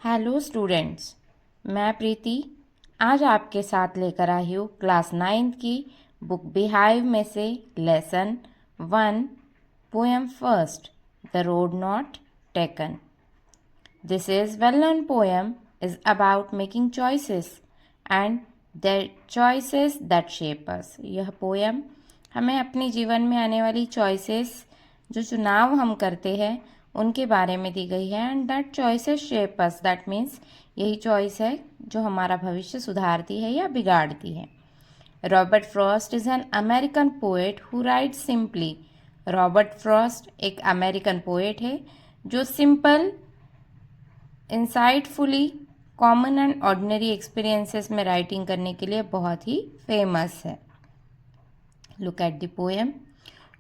Hello students, मैं प्रीति आज आपके साथ लेकर आई हूँ क्लास 9th की बुक बिहाइव में से lesson 1 poem first the road not taken. This is well known poem is about making choices and the choices that shape us. यह पोएम हमें अपने जीवन में आने वाली चॉइसेस, जो चुनाव हम करते हैं, उनके बारे में दी गई है। And that choices shape us, that means यही चॉइस है जो हमारा भविष्य सुधारती है या बिगाड़ती है। Robert Frost is an American poet who write simply. Robert Frost एक अमेरिकन पोएट है जो simple, insightfully, common and ordinary experiences में राइटिंग करने के लिए बहुत ही फेमस है। Look at the poem.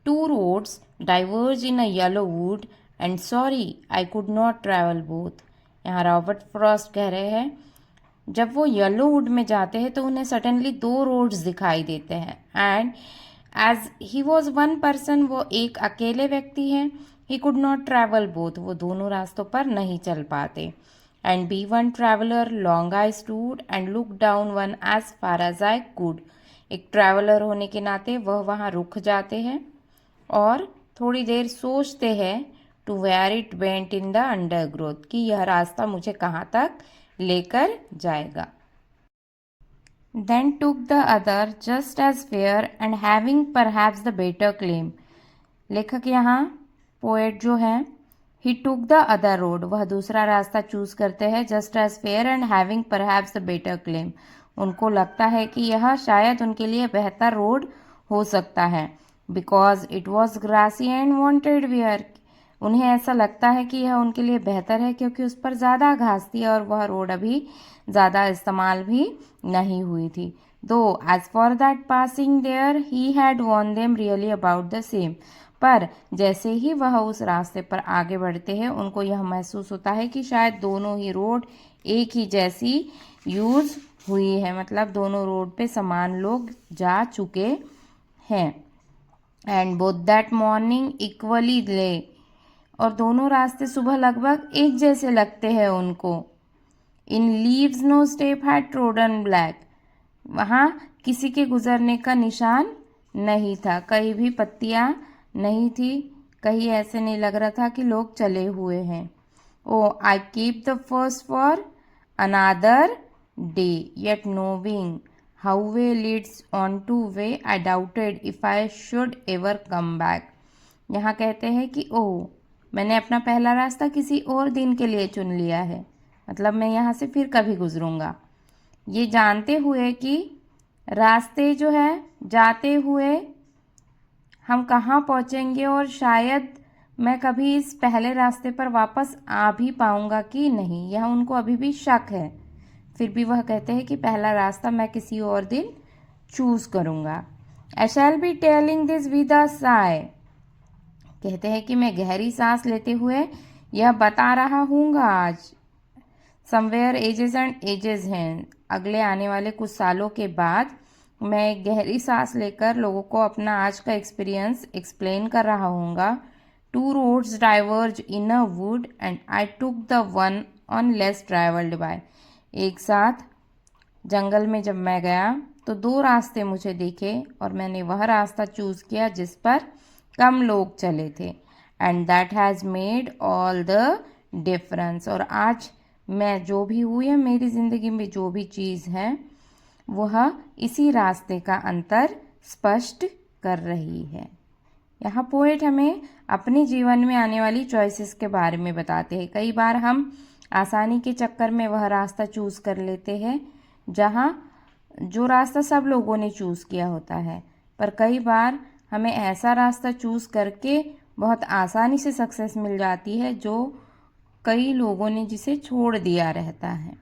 Two roads diverge in a yellow wood and sorry I could not travel both. यहाँ रॉबर्ट फ्रॉस्ट कह रहे हैं, जब वो येलो वुड में जाते हैं तो उन्हें सडनली 2 रोड्स दिखाई देते हैं। And as he was one person, वो एक अकेले व्यक्ति हैं, he could not travel both, वो दोनों रास्तों पर नहीं चल पाते। And be one traveller long I stood and look down one as far as I could. एक ट्रैवलर होने के नाते वह वहाँ रुक जाते हैं और थोड़ी देर सोचते हैं, to where it went in the undergrowth, कि यह रास्ता मुझे कहाँ तक लेकर जाएगा। Then took the other just as fair and having perhaps the better claim. लेखक यहाँ पोएट जो है, he took the other road, वह दूसरा रास्ता चूज करते हैं, just as fair and having perhaps the better claim, उनको लगता है कि यह शायद उनके लिए बेहतर रोड हो सकता है। Because it was grassy and wanted wear, उन्हें ऐसा लगता है कि यह उनके लिए बेहतर है क्योंकि उस पर ज़्यादा घास थी और वह रोड अभी ज़्यादा इस्तेमाल भी नहीं हुई थी। Though as for that passing there he had worn them really about the same, पर जैसे ही वह उस रास्ते पर आगे बढ़ते हैं उनको यह महसूस होता है कि शायद दोनों ही रोड एक ही जैसी यूज हुई है, मतलब दोनों रोड पे समान लोग जा चुके हैं। And both that morning equally ले, और दोनों रास्ते सुबह लगभग एक जैसे लगते हैं उनको। In leaves no step had trodden black, वहाँ किसी के गुजरने का निशान नहीं था, कहीं भी पत्तियाँ नहीं थी, कहीं ऐसे नहीं लग रहा था कि लोग चले हुए हैं। Oh I keep the first for another day yet knowing how way leads on to way I doubted if I should ever come back. यहाँ कहते हैं कि ओह, मैंने अपना पहला रास्ता किसी और दिन के लिए चुन लिया है, मतलब मैं यहाँ से फिर कभी गुजरूंगा, ये जानते हुए कि रास्ते जो है जाते हुए हम कहाँ पहुँचेंगे और शायद मैं कभी इस पहले रास्ते पर वापस आ भी पाऊँगा कि नहीं, यह उनको अभी भी शक है। फिर भी वह कहते हैं कि पहला रास्ता मैं किसी और दिन चूज़ करूँगा। I shall be telling this with a sigh, कहते हैं कि मैं गहरी सांस लेते हुए यह बता रहा हूँगा आज। समवेयर एजेस एंड एजेस हैं, अगले आने वाले कुछ सालों के बाद मैं एक गहरी सांस लेकर लोगों को अपना आज का एक्सपीरियंस एक्सप्लेन कर रहा हूँगा। Two roads diverge in a wood and I took the one on less travelled by. एक साथ जंगल में जब मैं गया तो 2 रास्ते मुझे दिखे और मैंने वह रास्ता चूज़ किया जिस पर कम लोग चले थे। And that has made all the difference, और आज मैं जो भी हुई है, मेरी ज़िंदगी में जो भी चीज़ है वह इसी रास्ते का अंतर स्पष्ट कर रही है। यहाँ पोएट हमें अपने जीवन में आने वाली चॉइसेस के बारे में बताते हैं। कई बार हम आसानी के चक्कर में वह रास्ता चूज़ कर लेते हैं जहाँ जो रास्ता सब लोगों ने चूज़ किया होता है, पर कई बार हमें ऐसा रास्ता चूज़ करके बहुत आसानी से सक्सेस मिल जाती है जो कई लोगों ने जिसे छोड़ दिया रहता है।